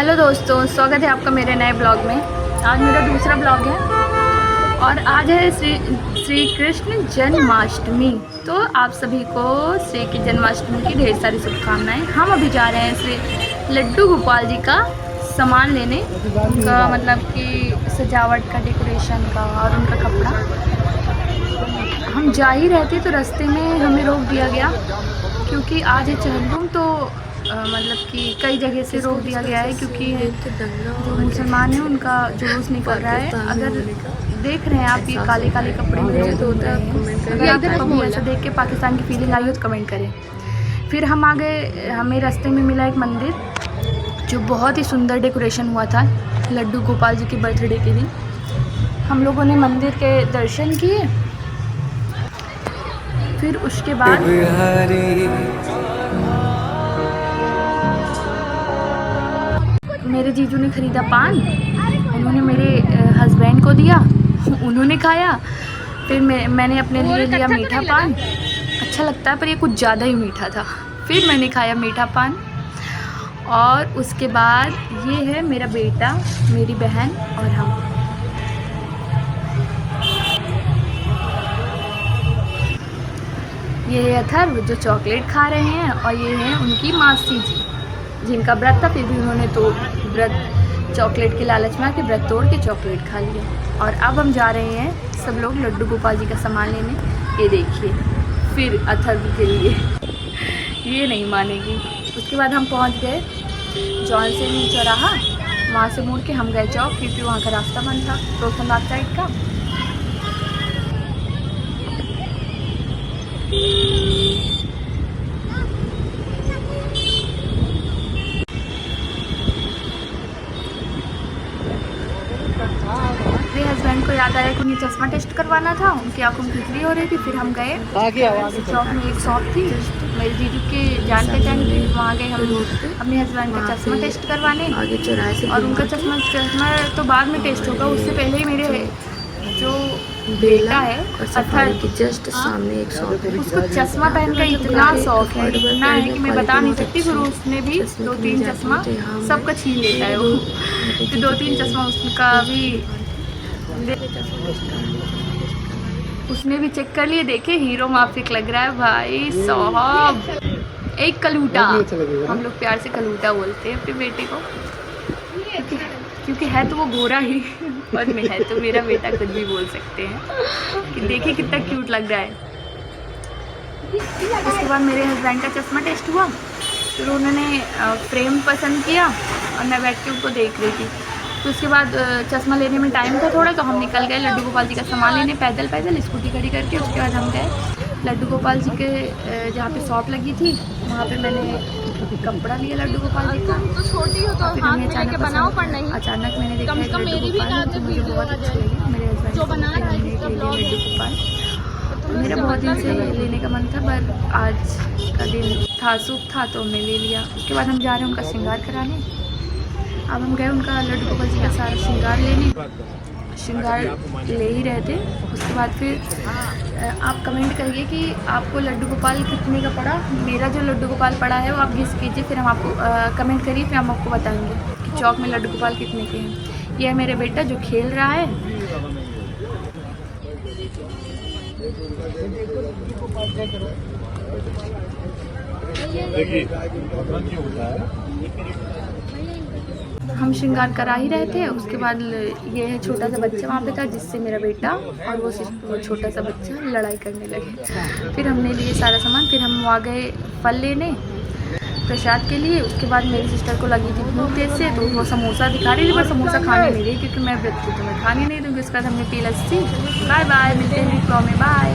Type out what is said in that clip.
Hello दोस्तों, स्वागत है आपका मेरे नए ब्लॉग में। आज मेरा दूसरा ब्लॉग है और आज है श्री कृष्ण जन्माष्टमी। तो आप सभी को श्री की जन्माष्टमी की ढेर सारी शुभकामनाएं। हम अभी जा रहे हैं श्री लड्डू गोपाल जी का सामान लेने, उनका मतलब कि सजावट का, डेकोरेशन का और उनका कपड़ा। हम जा ही रहते तो रास्ते में हमें रोक दिया गया क्योंकि आज है चहलम, तो मतलब कि कई जगह से रोक दिया गया है क्योंकि जो मुसलमान हैं उनका जुलूस निकल रहा है। अगर देख रहे हैं आप ये काले काले कपड़े में जो होता है, अगर आपको ऐसा देख के पाकिस्तान की फीलिंग आई हो तो कमेंट करें। फिर हम आ गए, हमें रास्ते में मिला एक मंदिर जो बहुत ही सुंदर डेकोरेशन हुआ था लड्डू गोपाल जी के बर्थडे के दिन। हम लोगों ने मंदिर के दर्शन किए, फिर उसके बाद मेरे जीजू ने ख़रीदा पान, उन्होंने मेरे हस्बैंड को दिया, उन्होंने खाया। फिर मैंने अपने लिए लिया मीठा पान। अच्छा लगता है पर ये कुछ ज़्यादा ही मीठा था। फिर मैंने खाया मीठा पान और उसके बाद ये है मेरा बेटा, मेरी बहन और हम। ये है अथर्व जो चॉकलेट खा रहे हैं और ये है उनकी मासी जी जिनका व्रत था, फिर भी उन्होंने तो व्रत चॉकलेट के लालच में आके व्रत तोड़ के चॉकलेट खा लिया। और अब हम जा रहे हैं सब लोग लड्डू गोपाल जी का सामान लेने। ये देखिए, फिर अथर्व के लिए ये नहीं मानेगी। उसके बाद हम पहुंच गए जॉनसन चौराहा, वहाँ से मुड़ के हम गए चौक क्योंकि वहाँ का रास्ता बंद था रोशनबाग साइड का। मेरे हस्बैंड को याद आया कि उन्हें चश्मा टेस्ट करवाना था, उनकी आंखों में खुजली हो रही थी। फिर हम गए चौक में, एक शॉप थी मेरे जीजू के जान पहचान की, वहाँ गए हम अपने हस्बैंड का चश्मा टेस्ट करवाने। और उनका चश्मा तो बाद में टेस्ट होगा, उससे पहले ही मेरे जो बेटा है अथर्व के जस्ट सामने एक शॉप है, उसको चश्मा पहन का इतना शौक है, इतना है कि मैं बता नहीं सकती। फिर उसने भी 2-3 चश्मा सबका छीन लेता है वो, फिर 2-3 चश्मा उसका भी उसने भी चेक कर लिए। देखे हीरो माफिक लग रहा है भाई साहब, एक कलूटा। हम लोग प्यार से कलूटा बोलते हैं अपने बेटे को क्योंकि है तो वो गोरा ही और मैं है तो मेरा बेटा खुद भी बोल सकते हैं कि देखिए कितना क्यूट लग रहा है। उसके बाद मेरे हस्बैंड का चश्मा टेस्ट हुआ, फिर उन्होंने फ्रेम पसंद किया और मैं बैठ के उनको देख रही थी। तो उसके बाद चश्मा लेने में टाइम था थोड़ा, तो हम निकल गए लड्डू गोपाल जी का सामान लेने पैदल स्कूटी खड़ी करके। उसके बाद हम गए लड्डू गोपाल जी के जहाँ पे शॉप लगी थी, वहाँ पे मैंने कपड़ा लिया लड्डू गोपाल जी का। तो छोटी हो तो फिर हाथ हमें में लेके बनाओ, पर नहीं अचानक मैंने देखा कम से कम मेरी भी लड्डू गोपाल, मुझे बहुत अच्छी लगी। मेरे हस्बैंड जो बना रहा है जिसका ब्लॉग है लड्डू गोपाल मेरा बहुत दिन से लेने का मन था, पर आज का दिन था, शुभ था, तो हमने ले लिया। उसके बाद हम जा रहे हैं उनका श्रृंगार कराने। अब हम गए उनका लड्डू गोपाल जी का सारा श्रृंगार लेने, श्रृंगार ले ही रहे थे। उसके बाद फिर आप कमेंट करिए कि आपको लड्डू गोपाल कितने का पड़ा। मेरा जो लड्डू गोपाल पड़ा है वो आप गेस कीजिए, फिर हम आपको कमेंट करिए, फिर हम आपको बताएंगे कि चौक में लड्डू गोपाल कितने के हैं। यह है मेरा बेटा जो खेल रहा है। हम श्रृंगार करा ही रहे थे। उसके बाद ये है छोटा सा बच्चा वहाँ पे था जिससे मेरा बेटा और वो छोटा सा बच्चा लड़ाई करने लगे। फिर हमने लिए सारा सामान, फिर हम वहाँ गए फल लेने प्रसाद के लिए। उसके बाद मेरी सिस्टर को लगी थी भूख तेज से, तो वो समोसा दिखा रही थी, पर समोसा खाने नहीं रही क्योंकि मैं व्रत थी तो मैं खाने नहीं दूँगी। उसके बाद हमने पी लस्सी। बाय बाय, मिलते हैं ब्लॉग में, बाय।